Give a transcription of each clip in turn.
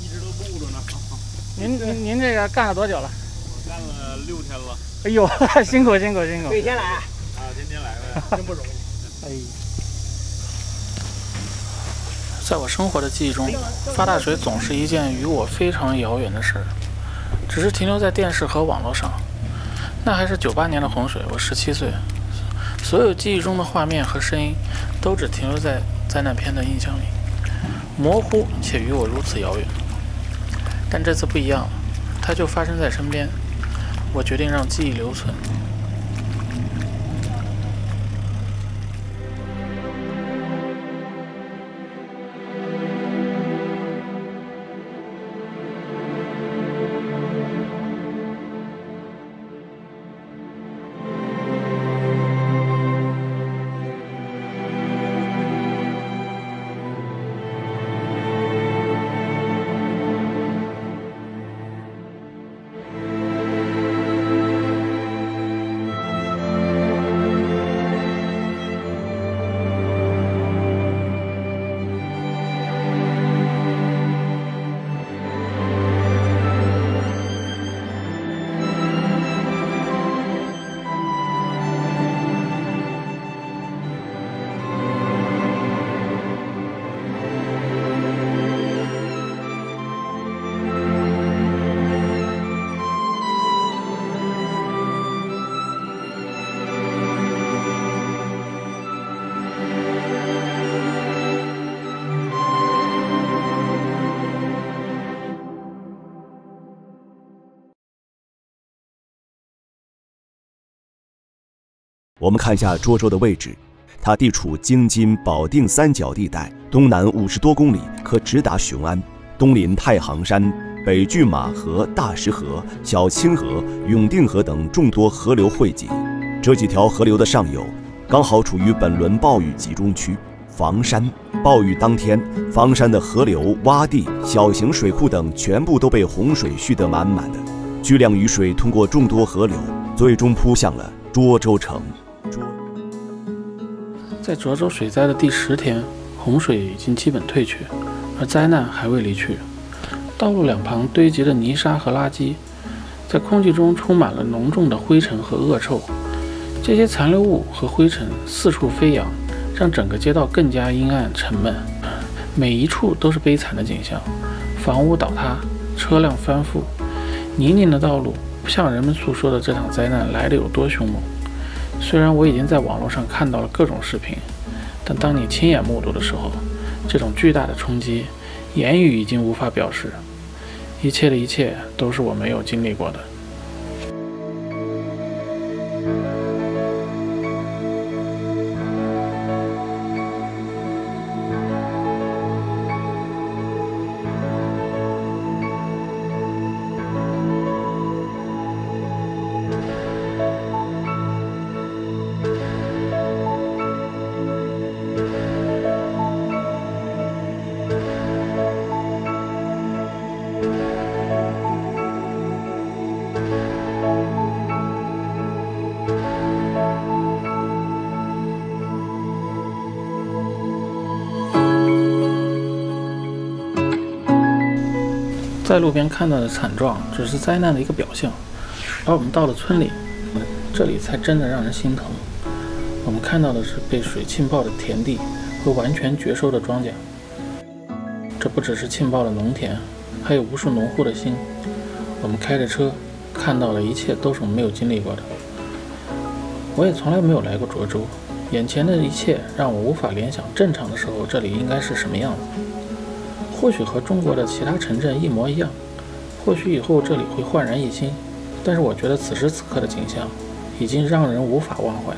一直都录着呢。您这个干了多久了？我干了6天了。哎呦，辛苦。每天来啊？天天来呗，真不容易。哎。在我生活的记忆中，发大水总是一件与我非常遥远的事儿，只是停留在电视和网络上。那还是98年的洪水，我17岁，所有记忆中的画面和声音都只停留在灾难片的印象里，模糊且与我如此遥远。但这次不一样了，它就发生在身边，我决定让记忆留存。我们看一下涿州的位置，它地处京津保定三角地带，东南50多公里可直达雄安，东临太行山，北距马河、大石河、小清河、永定河等众多河流汇集。这几条河流的上游，刚好处于本轮暴雨集中区房山。暴雨当天，房山的河流、洼地、小型水库等全部都被洪水蓄得满满的，巨量雨水通过众多河流，最终扑向了涿州城。在涿州水灾的第10天，洪水已经基本退去，而灾难还未离去。道路两旁堆积的泥沙和垃圾，在空气中充满了浓重的灰尘和恶臭。这些残留物和灰尘四处飞扬，让整个街道更加阴暗沉闷。每一处都是悲惨的景象：房屋倒塌，车辆翻覆，泥泞的道路，不像人们诉说的这场灾难来得有多凶猛。虽然我已经在网络上看到了各种视频，但当你亲眼目睹的时候，这种巨大的冲击，言语已经无法表示。一切的一切都是我没有经历过的。在路边看到的惨状只是灾难的一个表象，而我们到了村里，这里才真的让人心疼。我们看到的是被水浸爆的田地和完全绝收的庄稼。这不只是浸爆了农田，还有无数农户的心。我们开着车看到的一切都是我们没有经历过的。我也从来没有来过涿州，眼前的一切让我无法联想正常的时候这里应该是什么样子。或许和中国的其他城镇一模一样，或许以后这里会焕然一新，但是我觉得此时此刻的景象已经让人无法忘怀。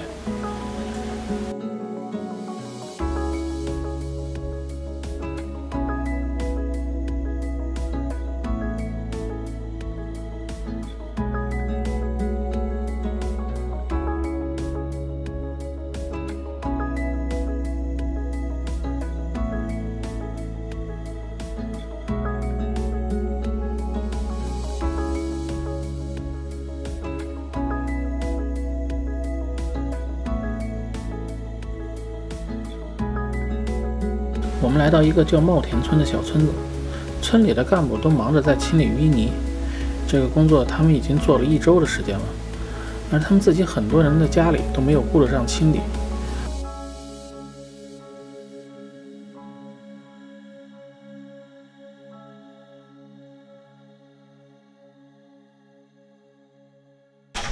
我们来到一个叫茂田村的小村子，村里的干部都忙着在清理淤泥，这个工作他们已经做了1周的时间了，而他们自己很多人的家里都没有顾得上清理。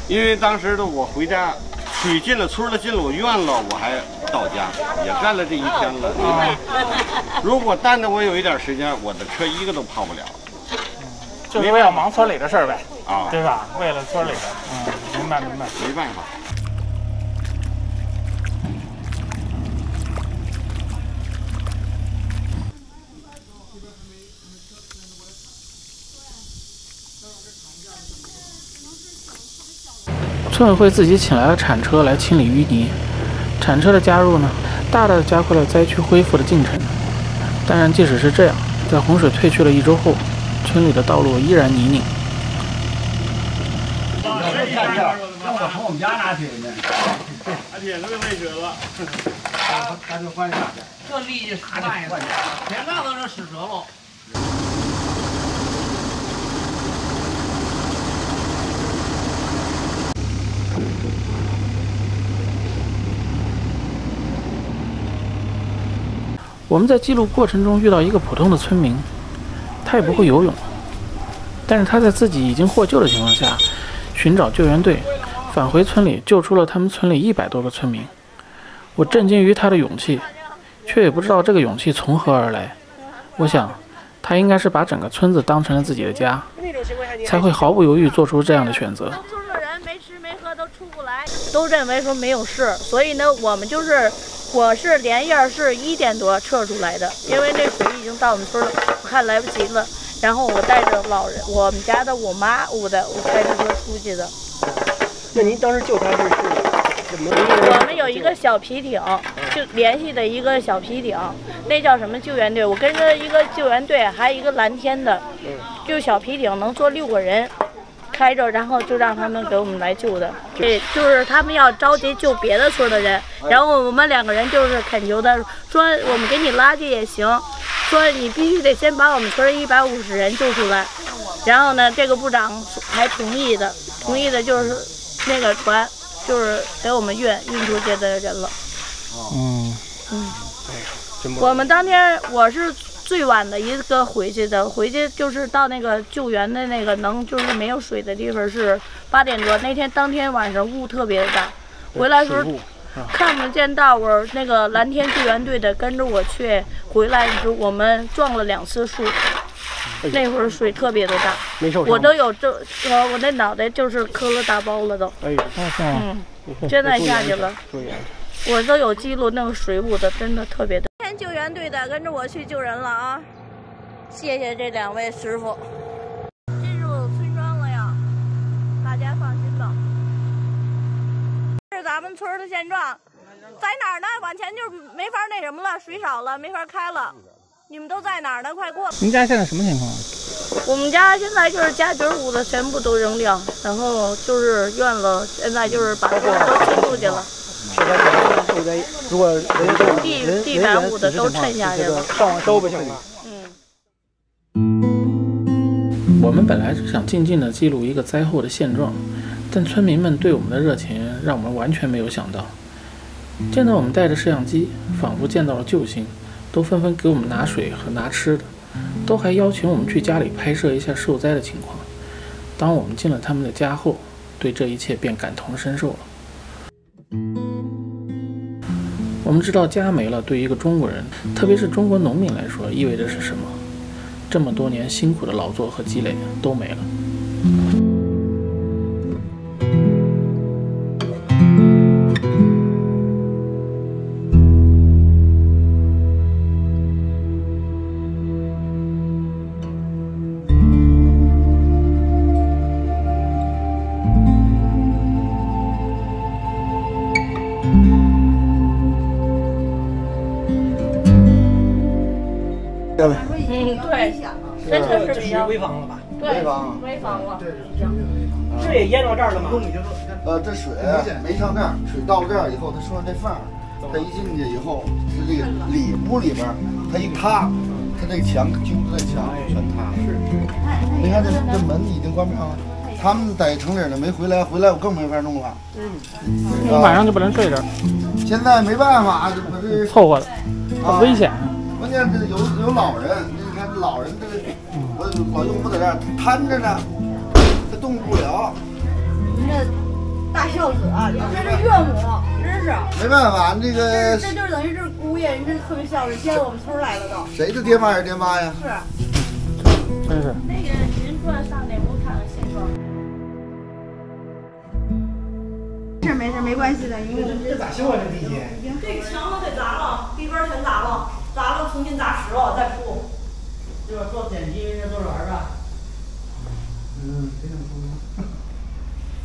因为当时的我回家，水进了村了，进了我院了，我还到家，也干了这一天了。如果耽误我有一点时间，我的车一个都跑不了。就是为了忙村里的事儿呗，啊，对吧？为了村里的，明白。没办法。村委会自己请来了铲车来清理淤泥，铲车的加入呢，大大的加快了灾区恢复的进程。当然，即使是这样，在洪水退去了1周后，村里的道路依然泥泞。我从我们家拿水呢，而且这个累水了，他就换下去。这力气啥玩意儿？天杠子这使折了。我们在记录过程中遇到一个普通的村民，他也不会游泳，但是他在自己已经获救的情况下，寻找救援队，返回村里救出了他们村里100多个村民。我震惊于他的勇气，却也不知道这个勇气从何而来。我想，他应该是把整个村子当成了自己的家，才会毫不犹豫做出这样的选择。村的人没吃没喝都出不来，都认为说没有事，所以呢，我是连夜是1点多撤出来的，因为那水已经到我们村了，我看来不及了。然后我带着老人，我们家的我妈我开着车出去的。那您当时救他是怎么？我们有一个小皮艇，就联系的一个小皮艇，那叫什么救援队？我跟着一个救援队，还有一个蓝天的，就小皮艇能坐6个人。开着，然后就让他们给我们来救的。对，就是他们要着急救别的村的人，然后我们2个人就是恳求他说，我们给你拉去也行，说你必须得先把我们村150人救出来。然后呢，这个部长还同意的就是那个船就是给我们运出去的人了。我们当天我是最晚的一个回去就是到那个救援的那个就是没有水的地方是8点多，当天晚上雾特别大，回来的时候看不见道儿，那个蓝天救援队的跟着我去，回来的时候我们撞了2次树，那会儿水特别的大，我都有我那脑袋就是磕了大包了都，现在下去了。我都有记录，那个水雾的真的特别大。天救援队的跟着我去救人了啊！谢谢这2位师傅。进入村庄了呀，大家放心吧。这是咱们村的现状，在哪儿呢？往前就没法那什么了，水少了，没法开了。你们都在哪儿呢？快过！您家现在什么情况？我们家现在就是家底屋子全部都扔掉，然后就是院了，现在就是把都清出去了。如果地板屋的都沉下去了，上网收不行了。我们本来是想静静地记录一个灾后的现状，但村民们对我们的热情让我们完全没有想到。见到我们带着摄像机，仿佛见到了救星，都纷纷给我们拿水和拿吃的，都还邀请我们去家里拍摄一下受灾的情况。当我们进了他们的家后，对这一切便感同身受了。我们知道家没了对一个中国人，特别是中国农民来说意味着是什么，这么多年辛苦的劳作和积累都没了。对，真的是比较危房了吧？对，危房了。这也淹到这儿了吗？这水没上这儿，水到这儿以后，他说那缝儿，他一进去以后是这个屋里边，他一塌，它这个墙几乎这墙全塌了。你看这门已经关不上了。他们在城里呢没回来，回来我更没法弄了。你晚上就不能睡这儿。现在没办法，我这凑合的，很危险。关键是有老人，你看老人这个，我老用不在这儿瘫着呢，他动不了。您这大孝子啊，这是岳母，真是。没办法，这个这就等于是姑爷，您这特别孝顺，接到我们村来了都。谁的爹妈也是爹妈呀？是。真是。那个您过来上那屋看看现状。没事，没关系的，因为这咋修啊？这地基？这个墙都得砸了，地砖全砸了，砸了重新砸实了再铺。就是做电梯这都是玩吧？非常出名。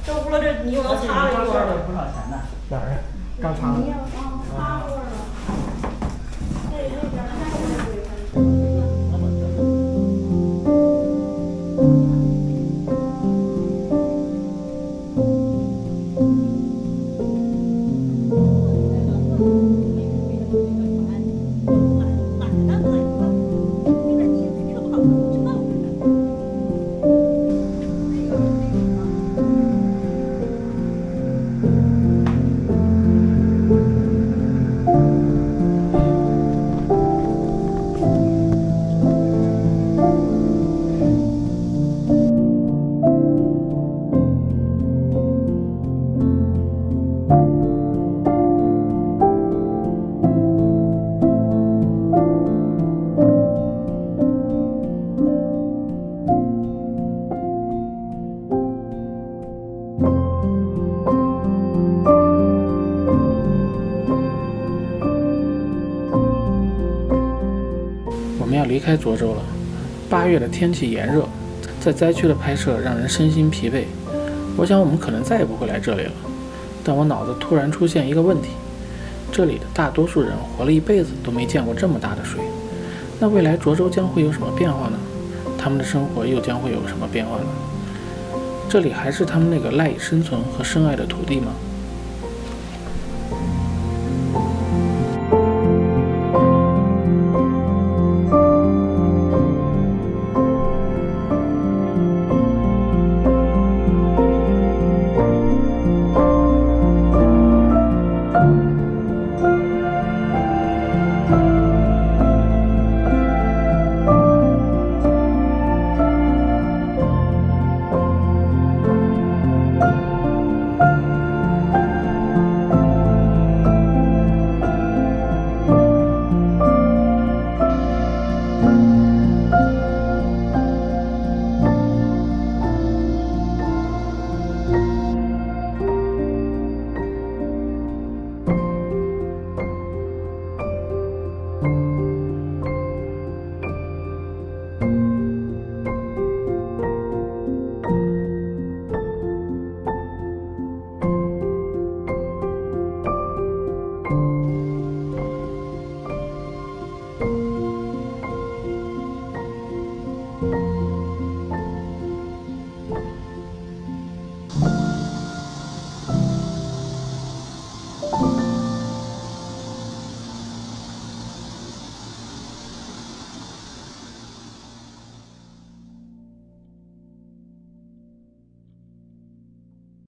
这屋了，这你又能擦了一会儿。不少钱呢。哪儿啊？刚擦了。你要擦过了。那边还有一个。离开涿州了。8月的天气炎热，在灾区的拍摄让人身心疲惫。我想我们可能再也不会来这里了。但我脑子突然出现一个问题：这里的大多数人活了一辈子都没见过这么大的水，那未来涿州将会有什么变化呢？他们的生活又将会有什么变化呢？这里还是他们那个赖以生存和深爱的土地吗？